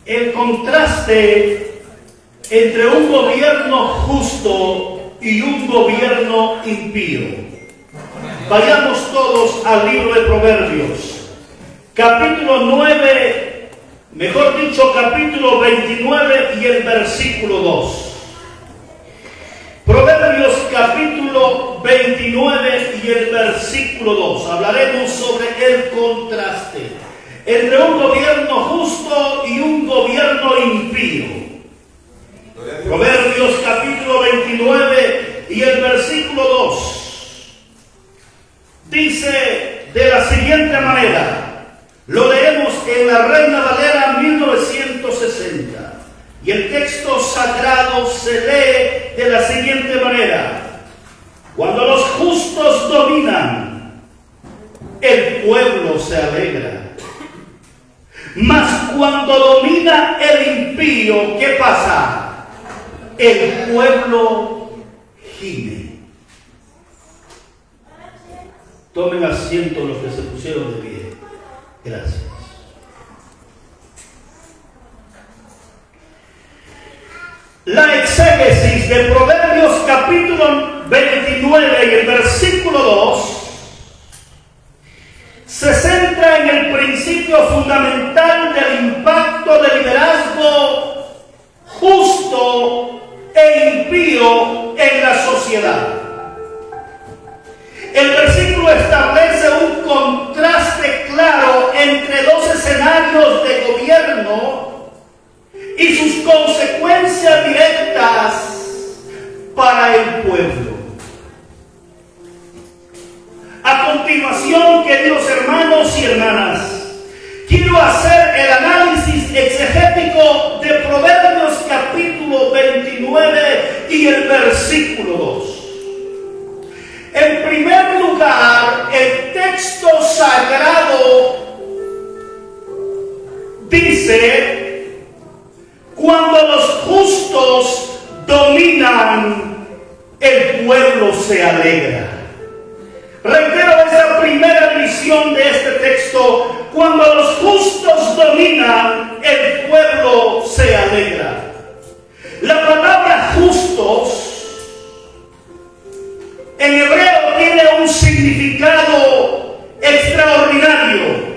el contraste entre un gobierno justo y un gobierno impío. Vayamos todos al libro de Proverbios, capítulo 9, mejor dicho, capítulo 29 y el versículo 2. Proverbios capítulo 29 y el versículo 2. Hablaremos sobre el contraste entre un gobierno justo y un gobierno impío. Proverbios capítulo 29 y el versículo 2 dice de la siguiente manera, lo leemos en la Reina Valera 1960. Y el texto sagrado se lee de la siguiente manera: cuando los justos dominan, el pueblo se alegra. Mas cuando domina el impío, ¿qué pasa? El pueblo gime. Tomen asiento los que se pusieron de pie. Gracias. La exégesis de Proverbios capítulo 29 y el versículo 2 se centra en el principio fundamental del impacto del liderazgo justo e impío en la sociedad. El versículo establece un contraste claro entre dos escenarios de gobierno y sus consecuencias directas para el pueblo. A continuación, queridos hermanos y hermanas, quiero hacer el análisis exegético de Proverbios capítulo 29 y el versículo 2. En primer lugar, el texto sagrado dice: cuando los justos dominan, el pueblo se alegra. Reitero esa primera división de este texto: cuando los justos dominan, el pueblo se alegra. La palabra justos en hebreo tiene un significado extraordinario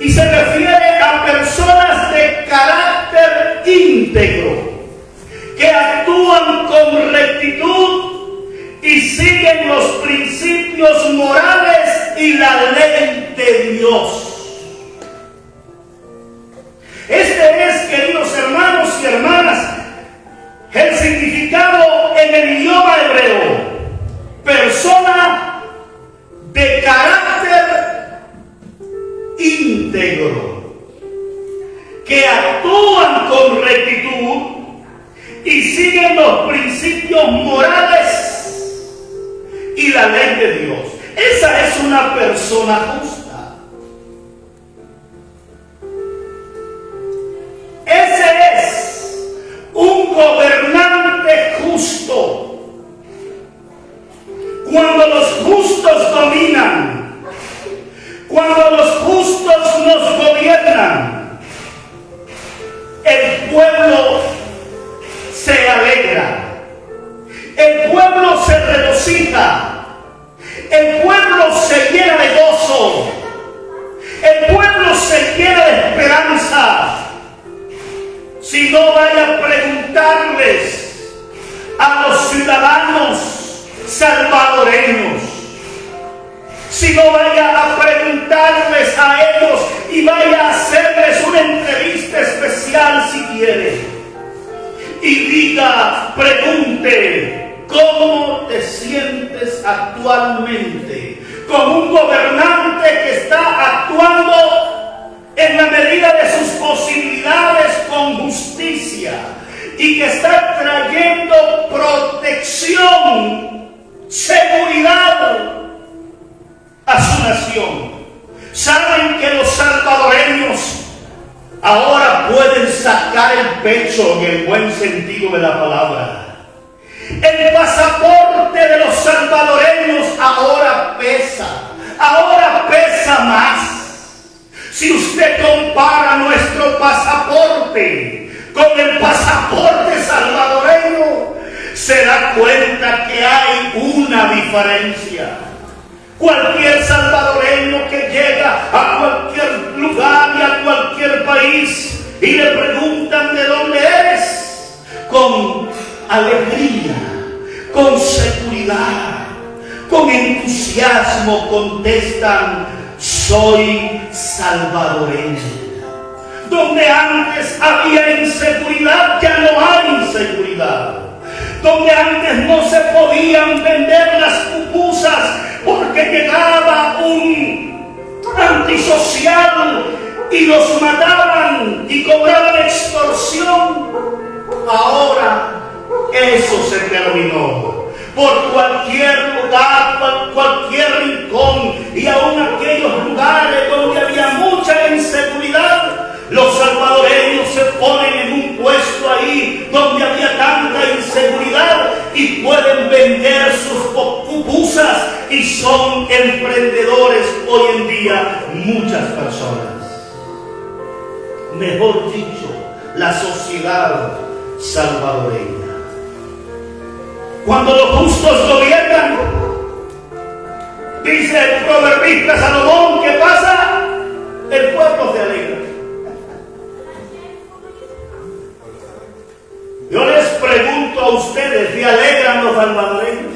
y se refiere a personas de carácter íntegro que actúan con rectitud y siguen los principios morales y la ley de Dios. Este es, queridos hermanos y hermanas, el significado en el idioma hebreo: persona de carácter íntegro, que actúan con rectitud y siguen los principios morales y la ley de Dios. Esa es una persona justa. Ese es un gobernante justo. Cuando los justos dominan, cuando los justos nos gobiernan, el pueblo se alegra, el pueblo se regocija, el pueblo se llena de gozo, el pueblo se llena de esperanza. Si no, vaya a preguntarles a los ciudadanos salvadoreños. Si no, vaya a preguntarles a ellos y vaya a hacerles una entrevista especial si quiere. Y diga, pregunte, ¿cómo te sientes actualmente con un gobernante que está actuando en la medida de sus posibilidades con justicia y que está trayendo protección, seguridad a su nación? Saben que los salvadoreños ahora pueden sacar el pecho en el buen sentido de la palabra. El pasaporte de los salvadoreños ahora pesa más. Si usted compara nuestro pasaporte con el pasaporte salvadoreño, se da cuenta que hay una diferencia. Cualquier salvadoreño que llega a cualquier lugar y a cualquier país y le preguntan de dónde eres, con alegría, con seguridad, con entusiasmo contestan: soy salvadoreño. Donde antes había inseguridad, ya no hay inseguridad. Donde antes no se podían vender las pupusas porque llegaba un antisocial y los mataban y cobraban extorsión, ahora eso se terminó. Por cualquier lugar, por cualquier rincón y aún aquellos lugares donde había mucha inseguridad, los salvadoreños se ponen en un puesto ahí donde había tanta inseguridad y pueden vender sus pupusas y son emprendedores hoy en día muchas personas. Mejor dicho, la sociedad salvadoreña. Cuando los justos gobiernan, dice el proverbista Salomón, ¿qué pasa? El pueblo se alegra. Yo les pregunto a ustedes, ¿se alegran los salvadoreños?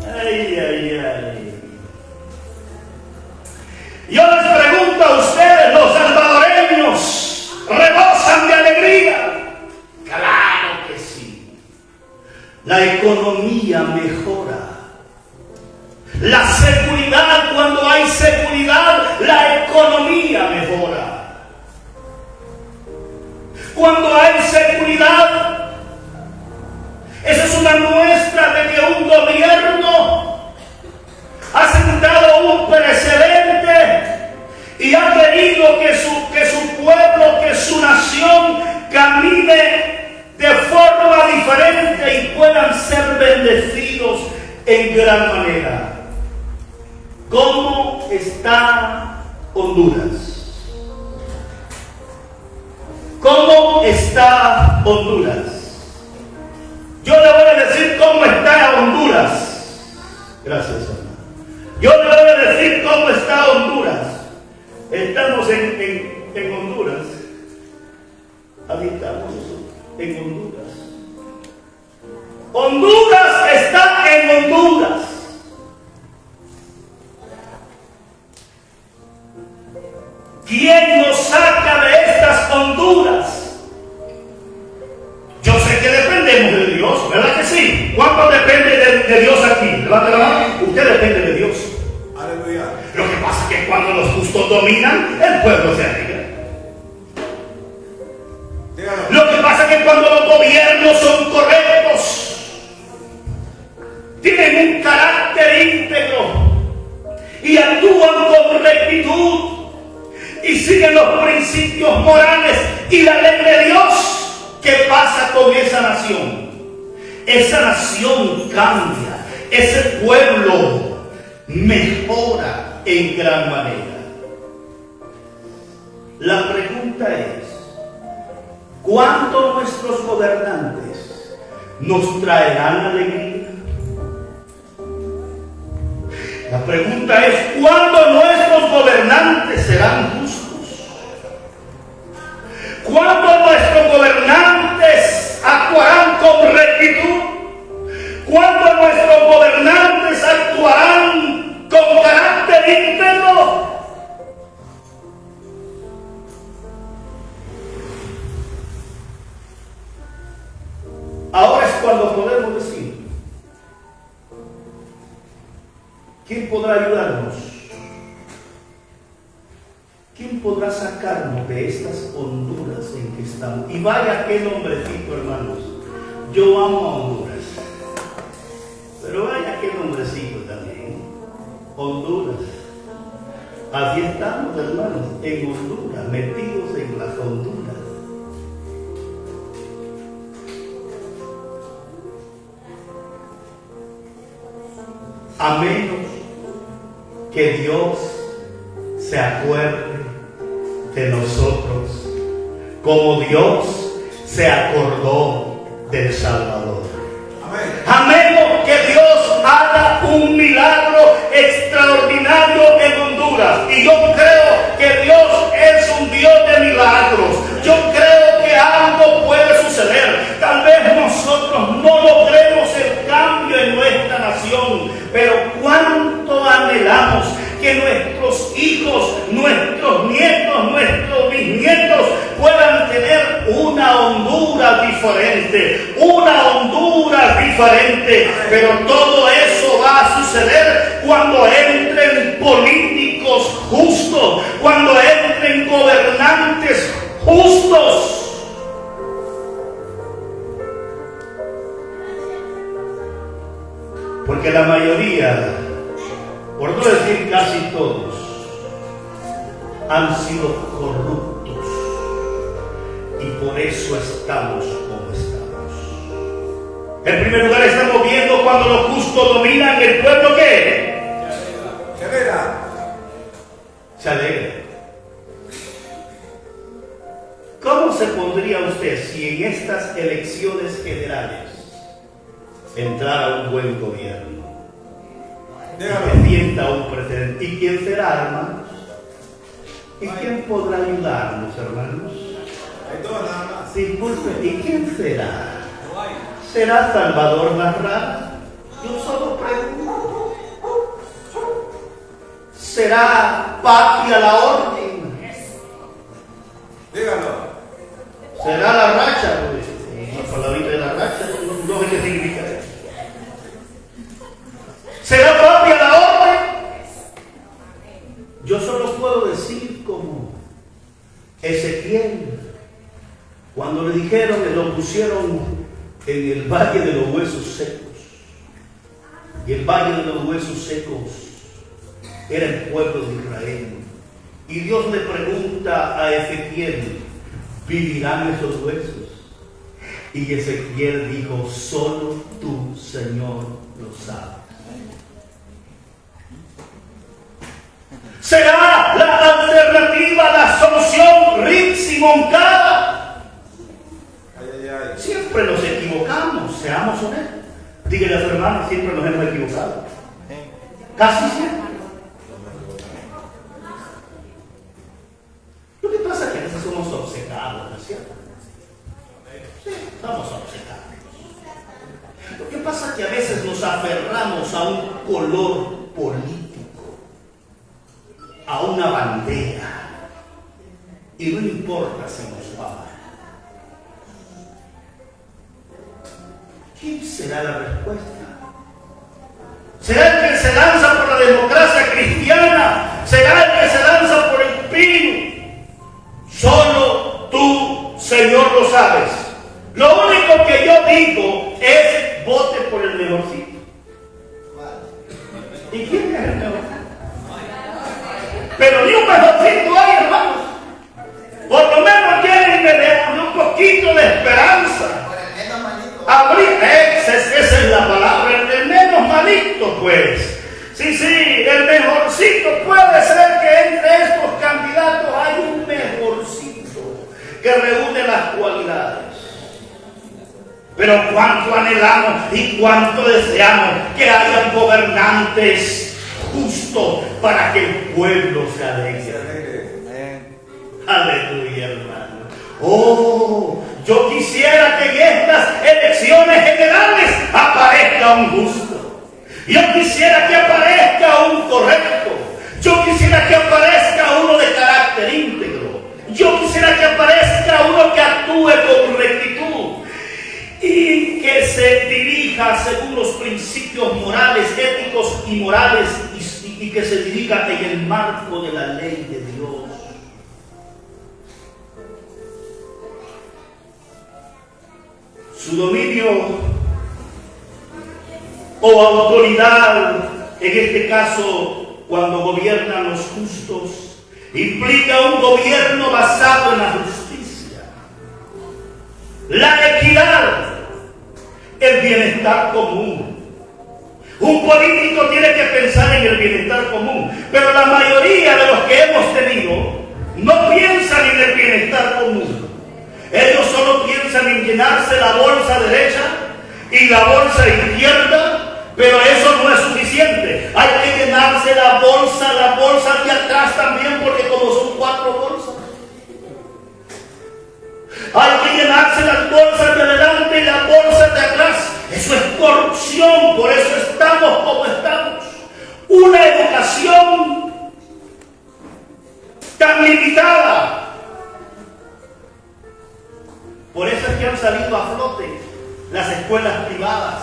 Ay, ay, ay. Yo les pregunto a ustedes, ¿los salvadoreños rebosan de alegría? Claro que sí. La economía mejora. La seguridad, cuando hay seguridad, la economía mejora. Cuando hay seguridad, esa es una muestra de que un gobierno ha sentado un precedente y ha querido que su pueblo, que su nación camine de forma diferente y puedan ser bendecidos en gran manera. ¿Cómo está Honduras? ¿Cómo está Honduras? Yo le voy a decir cómo está Honduras. Gracias, hermano. Yo le voy a decir cómo está Honduras. Estamos en Honduras. Habitamos en Honduras. Honduras está en Honduras. ¿Quién nos saca de estas Honduras? Yo sé que dependemos de Dios, ¿verdad que sí? ¿Cuánto depende de Dios aquí? Levante la mano. Usted depende de Dios. Aleluya. Lo que pasa es que cuando los justos dominan, el pueblo se alegra. Lo que pasa es que cuando los gobiernos son correctos, tienen un carácter íntegro y actúan con rectitud y siguen los principios morales y la ley de Dios, ¿qué pasa con esa nación? Esa nación cambia, ese pueblo mejora en gran manera. La pregunta es, ¿cuándo nuestros gobernantes nos traerán alegría? La pregunta es, ¿cuándo nuestros gobernantes serán justos? ¿Cuándo nuestros gobernantes actuarán con rectitud? ¿Cuándo nuestros gobernantes actuarán con carácter íntegro? Ahora es cuando podemos decir, ¿quién podrá ayudarnos? ¿Quién podrá sacarnos de estas Honduras en que estamos? Y vaya qué nombrecito, hermanos. Yo amo a Honduras. Pero vaya qué nombrecito también. Honduras. Así estamos, hermanos, en Honduras, metidos en las Honduras. A menos que Dios se acuerde de nosotros, como Dios se acordó del Salvador. Amemos que Dios haga un milagro extraordinario en Honduras. Y yo creo que Dios es un Dios de milagros. Yo creo que algo puede suceder. Tal vez nosotros no logremos el cambio en nuestra nación, pero cuánto anhelamos que nuestros hijos, nuestros nietos, nuestros bisnietos puedan tener una Honduras diferente, pero todo eso va a suceder cuando entren políticos justos, cuando entren gobernantes justos. Porque la mayoría, por no decir casi todos, han sido corruptos y por eso estamos como estamos. En primer lugar, estamos viendo cuando los justos dominan el pueblo, ¿qué? Se alegra. ¿Cómo se pondría usted si en estas elecciones generales entrara un buen gobierno y defienda un precedente? ¿Y quién será, hermanos? ¿Y quién podrá ayudarnos, hermanos? Disculpe, ¿y quién será? ¿Será Salvador Larra? Yo solo pregunto. ¿Será Patria la Orden? Dígalo. ¿Será la racha? La palabrita de la racha, no sé qué significa eso. ¿Será Patria la Orden? Yo solo puedo decir como Ezequiel, cuando le dijeron, le lo pusieron en el valle de los huesos secos. Y el valle de los huesos secos era el pueblo de Israel. Y Dios le pregunta a Ezequiel, ¿vivirán esos huesos? Y Ezequiel dijo, solo tú, Señor, lo sabes. ¿Será la alternativa, la solución Rix y Moncada? Siempre nos equivocamos, seamos honestos. Dígale a su hermano, siempre nos hemos equivocado. Casi siempre. Lo que pasa es que a veces somos obcecados, ¿no es cierto? Sí, somos obcecados. Lo que pasa es que a veces nos aferramos a un color político, a una bandera, y no importa si nos va mal. ¿Quién será la respuesta? ¿Será el que se lanza por la democracia cristiana? ¿Será el que se lanza por el pino? Solo tú, Señor, lo sabes. Lo único que yo digo es vote por el mejorcito. ¿Y quién es el mejorcito? Pero ni un mejorcito hay, hermanos. Por lo menos tienen un poquito de esperanza. Esa es la palabra, el menos malito, pues. Sí, el mejorcito. Puede ser que entre estos candidatos hay un mejorcito que reúne las cualidades. Pero cuánto anhelamos y cuánto deseamos que haya gobernantes justos para que el pueblo se alegre. Aleluya, hermano. Oh, yo quisiera que en estas elecciones generales aparezca un justo. Yo quisiera que aparezca un correcto. Yo quisiera que aparezca uno de carácter íntegro. Yo quisiera que aparezca uno que actúe con rectitud y que se dirija según los principios morales, éticos y morales y que se dirija en el marco de la ley de Dios. Su dominio o autoridad, en este caso, cuando gobiernan los justos, implica un gobierno basado en la justicia, la equidad, el bienestar común. Un político tiene que pensar en el bienestar común, pero la mayoría de los que hemos tenido no piensan en el bienestar común. Ellos solo piensan en llenarse la bolsa derecha y la bolsa izquierda, pero eso no es suficiente. Hay que llenarse la bolsa de atrás también, porque como son 4 bolsas, hay que llenarse las bolsas de adelante y las bolsas de atrás. Eso es corrupción, por eso estamos como estamos. Una educación tan limitada. Por eso es que han salido a flote las escuelas privadas.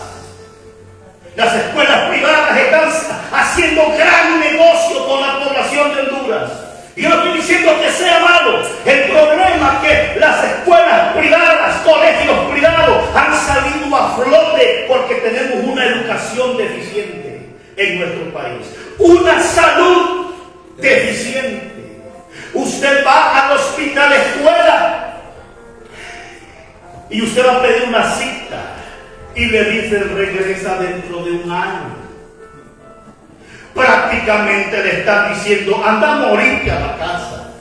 Las escuelas privadas están haciendo gran negocio con la población de Honduras. Y yo no estoy diciendo que sea malo. El problema es que las escuelas privadas, colegios privados, han salido a flote porque tenemos una educación deficiente en nuestro país. Una salud deficiente. Usted va al hospital escuela y usted va a pedir una cita y le dicen regresa dentro de un año. Prácticamente le están diciendo anda a morirte a la casa.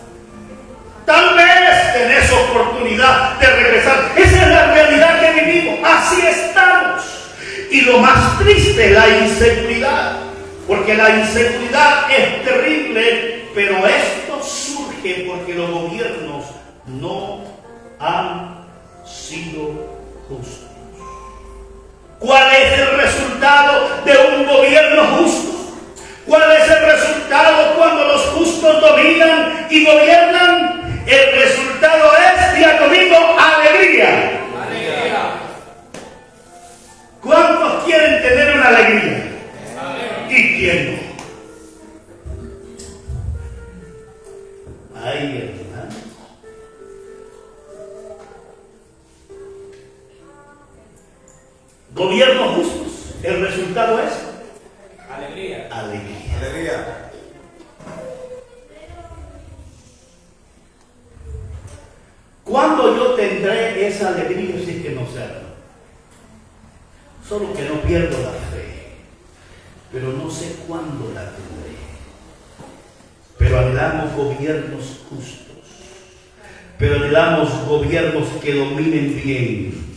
Tal vez tenés oportunidad de regresar. Esa es la realidad que vivimos. Así estamos. Y lo más triste es la inseguridad. Porque la inseguridad es terrible, pero esto surge porque los gobiernos no han sido justos. ¿Cuál es el resultado de un gobierno justo? ¿Cuál es el resultado cuando los justos dominan y gobiernan? El resultado es, día domingo, alegría. Alegría. ¿Cuántos quieren tener una alegría? ¿Y quién no? Ay, hermano. Gobiernos justos. El resultado es alegría. Alegría. Alegría. ¿Cuándo yo tendré esa alegría si es que no sea? Solo que no pierdo la fe, pero no sé cuándo la tendré. Pero anhelamos gobiernos justos, pero anhelamos gobiernos que dominen bien.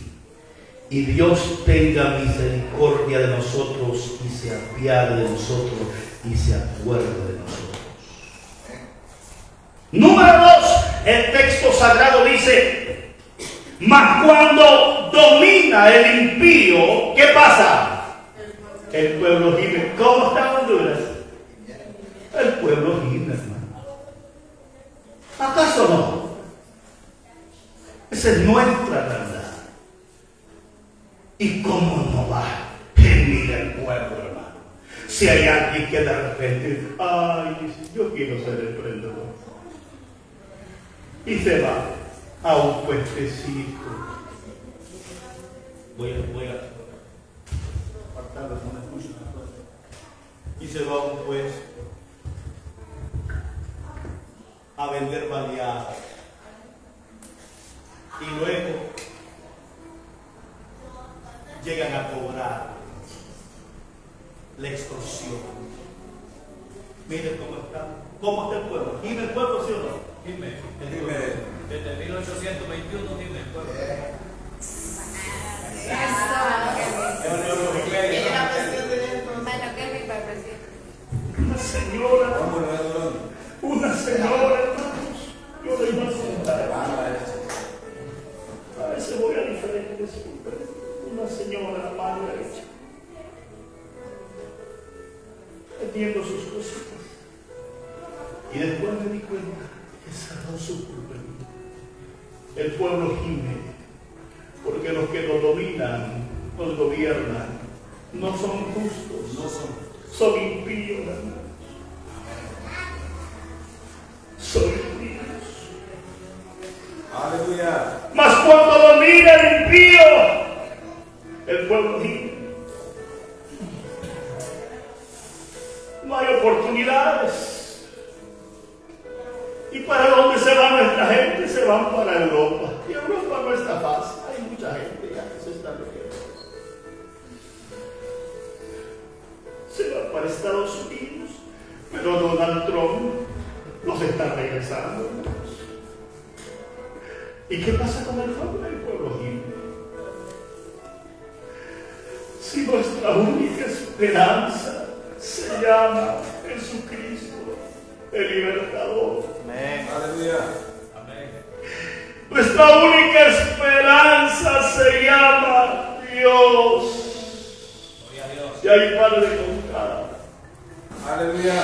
Y Dios tenga misericordia de nosotros y se apiade de nosotros y se acuerde de nosotros. Número 2, el texto sagrado dice, mas cuando domina el impío, ¿qué pasa? El pueblo gime. ¿Cómo está Honduras? El pueblo gime, hermano. ¿Acaso no? Esa es nuestra verdad. ¿Y cómo no va a gemir el pueblo, hermano? Si hay alguien que de repente, ay, yo quiero ser emprendedor. Y se va a un puentecito. Voy a apartarlo, no me escucho. Y se va a un puesto a vender baleadas. Y luego llegan a cobrar la extorsión. Miren cómo está. ¿Cómo está el pueblo? ¿Gime el pueblo, sí o no? Gime. Desde 1821 gime el pueblo. Una señora, hermanos, yo le iba a contar. A veces voy a diferentes, una señora, la mano derecha, vendiendo sus cositas. Y después me di cuenta que cerró su pulpería. El pueblo gime, porque los que nos dominan, nos gobiernan, no son justos, son impíos, hermanos. Son impíos. Aleluya. Mas cuando domina el impío, el pueblo gime. No hay oportunidades. ¿Y para dónde se va nuestra gente? Se van para Europa. Y Europa no está fácil. Hay mucha gente ya que se está muriendo. Se va para Estados Unidos. Pero Donald Trump Nos está regresando, hermanos. ¿Y qué pasa con el pueblo? El pueblo gime. Si nuestra única esperanza se llama Jesucristo, el libertador. Amén. Aleluya. Amén. Nuestra única esperanza se llama Dios. Gloria a Dios. Y hay para de contar. Aleluya.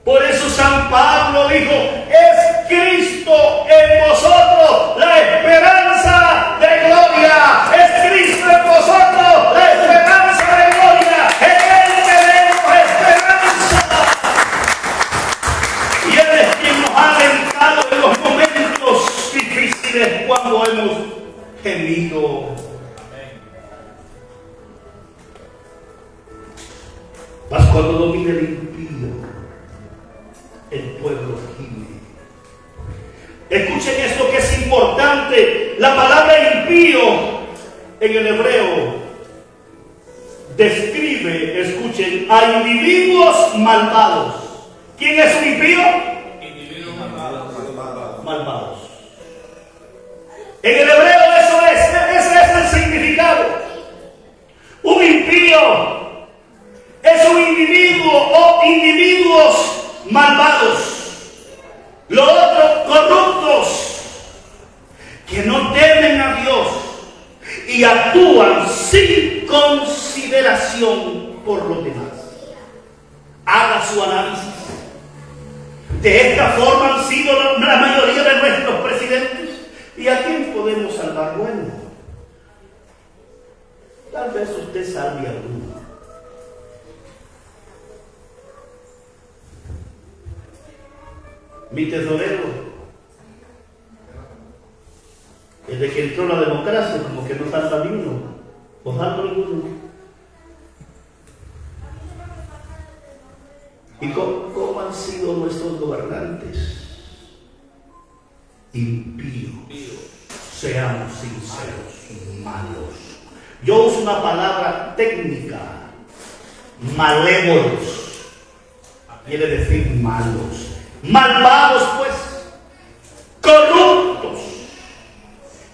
Por eso San Pablo dijo, es Cristo en vosotros la esperanza de gloria. Es Cristo en vosotros la esperanza de gloria. En Él tenemos esperanza. Y Él es quien nos ha alentado en los momentos difíciles cuando hemos gemido. Mas cuando domina el impío, el pueblo gime. Escuchen esto que es importante. La palabra impío en el hebreo describe, escuchen, a individuos malvados. ¿Quién es un impío? Individuos malvados. Malvados. En el hebreo ese es el significado. Un impío es un individuo o individuos malvados. Lo otro, corruptos, que no temen a Dios y actúan sin consideración por los demás. Haga su análisis. De esta forma han sido la mayoría de nuestros presidentes. ¿Y a quién podemos salvar? Bueno, tal vez usted salve a uno. Mi tesorero, desde que entró la democracia, como que no salva ni uno, o salva ninguno. ¿Y cómo han sido nuestros gobernantes? Impíos, seamos sinceros, malos. Yo uso una palabra técnica, malévolos, quiere decir malos. Malvados, pues, corruptos,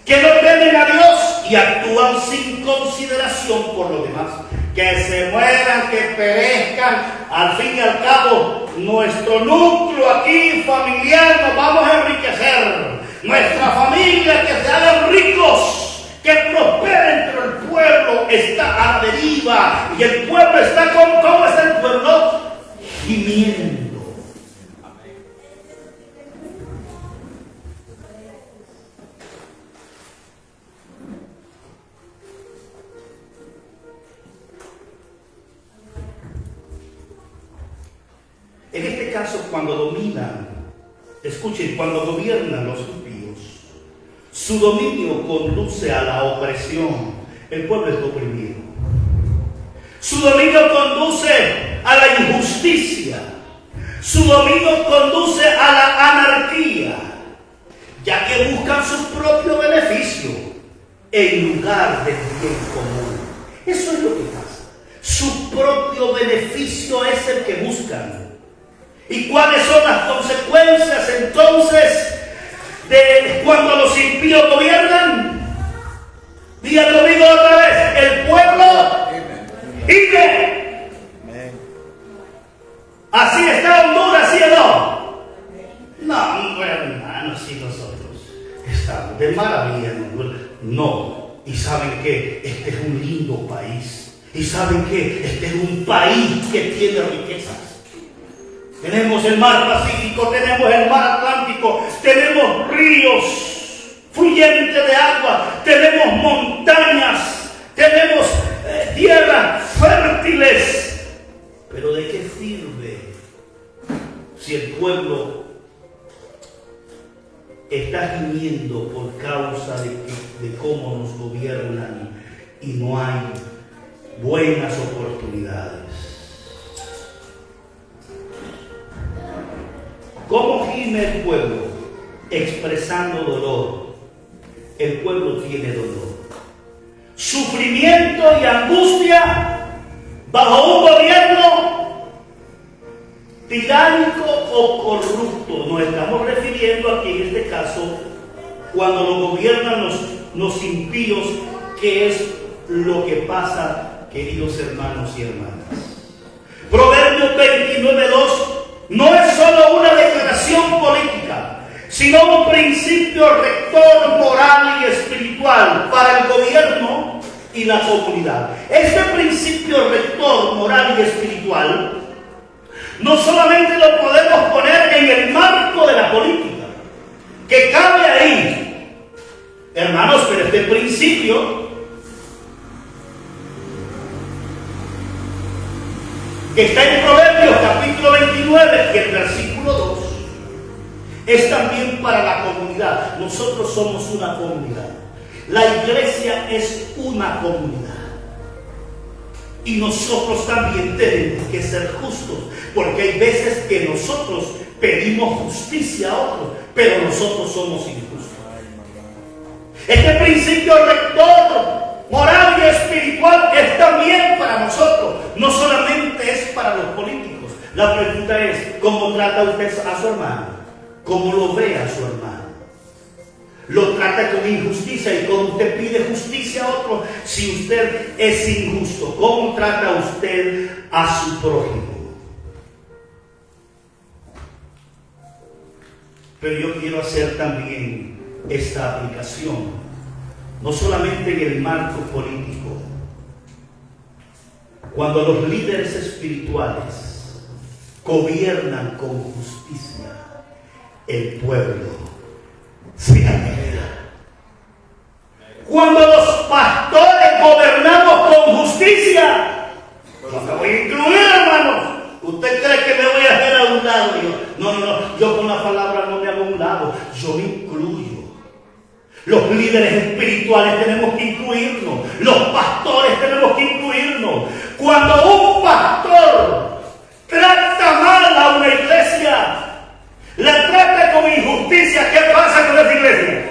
que no temen a Dios y actúan sin consideración por los demás. Que se mueran, que perezcan. Al fin y al cabo, nuestro núcleo aquí familiar nos vamos a enriquecer. Nuestra familia, que se hagan ricos, que prosperen, pero el pueblo está a la deriva. Y el pueblo está ¿cómo está el pueblo? Gimiendo. En este caso, cuando dominan, escuchen, cuando gobiernan los impíos, su dominio conduce a la opresión. El pueblo es oprimido. Su dominio conduce a la injusticia. Su dominio conduce a la anarquía, ya que buscan su propio beneficio en lugar del bien común. Eso es lo que pasa. Su propio beneficio es el que buscan. ¿Y cuáles son las consecuencias entonces de cuando los impíos gobiernan? Diga conmigo otra vez, el pueblo gime. ¿Así está Honduras, sí o no? No, bueno, hermanos, sí, nosotros estamos de maravilla en Honduras. No, y saben que este es un lindo país. Y saben que este es un país que tiene riquezas. Tenemos el mar Pacífico, tenemos el mar Atlántico, tenemos ríos fluyentes de agua, tenemos montañas, tenemos tierras fértiles. Pero ¿de qué sirve si el pueblo está gimiendo por causa de cómo nos gobiernan y no hay buenas oportunidades? ¿Cómo gime el pueblo? Expresando dolor. El pueblo tiene dolor. Sufrimiento y angustia bajo un gobierno tiránico o corrupto. Nos estamos refiriendo aquí en este caso cuando lo gobiernan los impíos, que es lo que pasa, queridos hermanos y hermanas. Proverbios 29:2 no es solo una declaración política, sino un principio rector moral y espiritual para el gobierno y la comunidad. Este principio rector moral y espiritual no solamente lo podemos poner en el marco de la política, que cabe ahí, hermanos, pero este principio que está en Proverbios capítulo 29 y el versículo 2 es también para la comunidad. Nosotros somos una comunidad. La iglesia es una comunidad. Y nosotros también tenemos que ser justos, porque hay veces que nosotros pedimos justicia a otros, pero nosotros somos injustos. Este principio rector moral y espiritual es también para nosotros, no solamente es para los políticos. La pregunta es, ¿cómo trata usted a su hermano? ¿Cómo lo ve a su hermano? ¿Lo trata con injusticia? Y cuando usted pide justicia a otro, si usted es injusto, ¿cómo trata usted a su prójimo? Pero yo quiero hacer también esta aplicación, no solamente en el marco político. Cuando los líderes espirituales gobiernan con justicia, el pueblo se alegra. Cuando los pastores gobernamos con justicia, yo me voy a incluir, hermanos. ¿Usted cree que me voy a hacer a un lado? No, yo con la palabra no me hago a un lado, yo me incluyo. Los líderes espirituales tenemos que incluirnos, los pastores tenemos que incluirnos. Cuando un pastor trata mal a una iglesia, la trata con injusticia, ¿qué pasa con esa iglesia?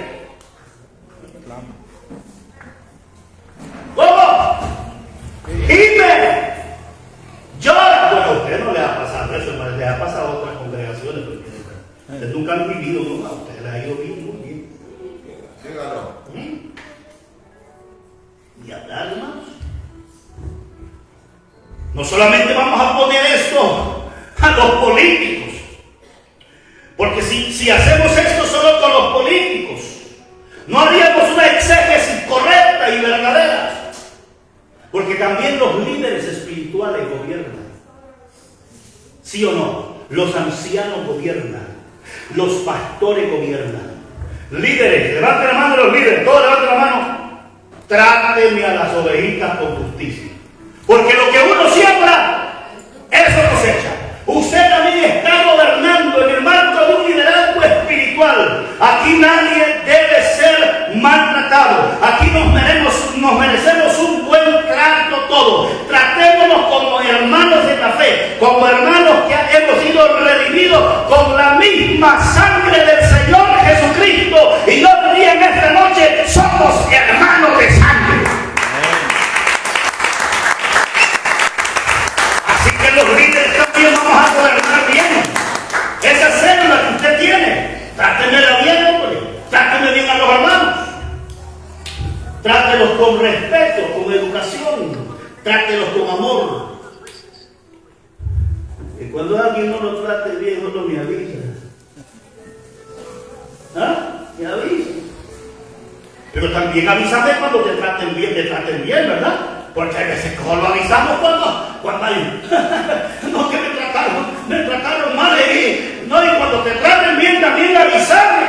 ¿Cómo? Dime. Llora. Bueno, a usted no le ha pasado eso, le ha pasado a otras congregaciones, porque ustedes nunca han vivido, ¿no? A ustedes les ha ido bien, muy bien. Y hablar, hermanos. No solamente vamos a poner esto a los políticos, porque si hacemos esto solo con los políticos, no haríamos una exégesis correcta y verdadera. Porque también los líderes espirituales gobiernan. ¿Sí o no? Los ancianos gobiernan. Los pastores gobiernan. Líderes, levanten la mano los líderes, todos levanten la mano. Tráteme a las ovejitas con justicia. Porque lo que uno siembra, eso cosecha. Usted también está gobernando en el marco de un liderazgo espiritual. Aquí nadie debe ser maltratado. Aquí nos merecemos un buen trato todos. Tratémonos como hermanos de la fe, como hermanos que hemos sido redimidos con la misma sangre del Señor Jesucristo. Y yo diría en esta noche, somos hermanos de sangre. Así que los líderes también vamos a gobernar bien. Esa célula que usted tiene, trátemela bien, hombre. Tráteme bien a los hermanos. Trátelos con respeto, con educación. Trátelos con amor. Y cuando alguien no lo trate bien, no me avisa. ¿Ah? Me avisa. Pero también avísame cuando te traten bien, ¿verdad? Porque a veces como lo avisamos cuando hay no, que me trataron mal y no, y cuando te traten bien también avisarme.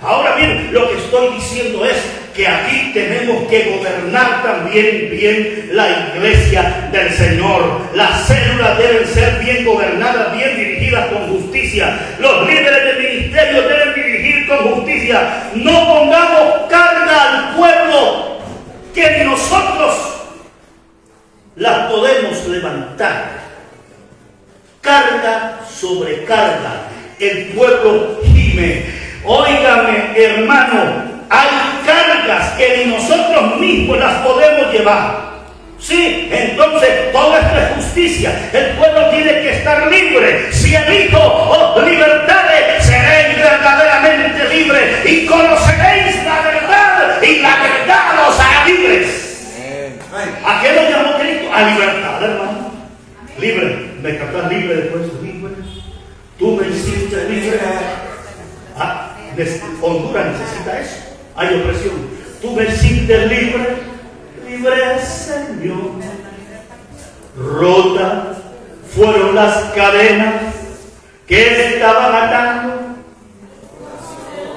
Ahora bien, lo que estoy diciendo es que aquí tenemos que gobernar también bien la iglesia del Señor. Las células deben ser bien gobernadas, bien dirigidas con justicia. Los líderes de ministerio deben dirigir con justicia. No pongamos carga al pueblo que ni nosotros las podemos levantar. Carga sobre carga. El pueblo gime. Óigame, hermano, hay cargas que ni nosotros mismos las podemos llevar. Sí, entonces todo esto es justicia. El pueblo tiene que estar libre. Si el Hijo os libertare, seréis verdaderamente libres y conoceréis la verdad y la verdad os hará libres. ¿A qué lo llamó Cristo? A libertad, hermano. Libre. ¿Me captas libre después? Libre. Tú me hiciste libre. Honduras necesita eso. Hay opresión. Tú me hiciste libre. Libre, Señor. Rotas fueron las cadenas que estaban atando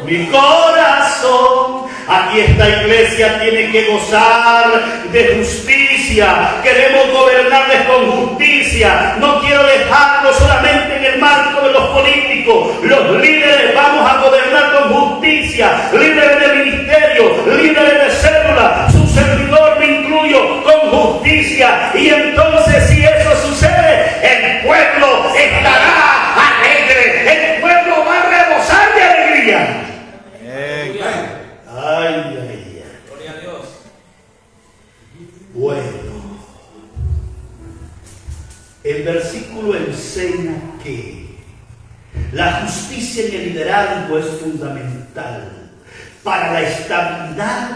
mi corazón. Aquí esta iglesia tiene que gozar de justicia. Queremos gobernarles con justicia. No quiero dejarlo solamente en el marco de los políticos. Los líderes vamos a gobernar con justicia. Líderes de ministerio, líderes de célula, su servidor me incluyo, con justicia. Y entonces, si eso sucede, el pueblo estará alegre. El pueblo va a rebosar de alegría. Ay, ay, ay. Gloria a Dios. Bueno, el versículo enseña que la justicia en el liderazgo es fundamental para la estabilidad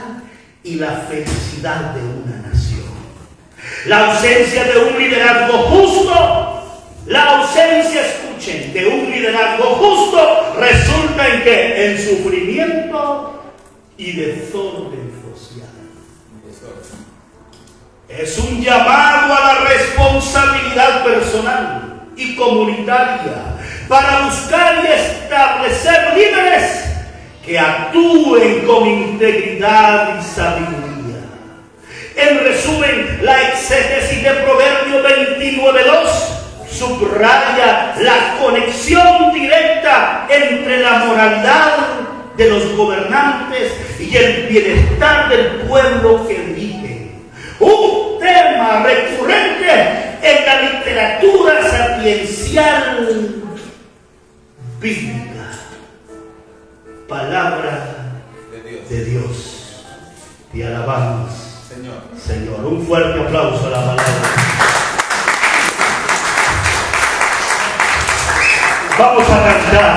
y la felicidad de una nación. La ausencia de un liderazgo justo, escuchen, de un liderazgo justo resulta en que en sufrimiento y desorden social. Es un llamado a la responsabilidad personal y comunitaria para buscar y establecer líderes que actúen con integridad y sabiduría. En resumen, la exégesis de Proverbio 29:2 subraya la conexión directa entre la moralidad de los gobernantes y el bienestar del pueblo que dirigen. Un tema recurrente en la literatura sapiencial bíblica. Palabra de Dios. Te alabamos, Señor. Un fuerte aplauso a la palabra. Vamos a cantar.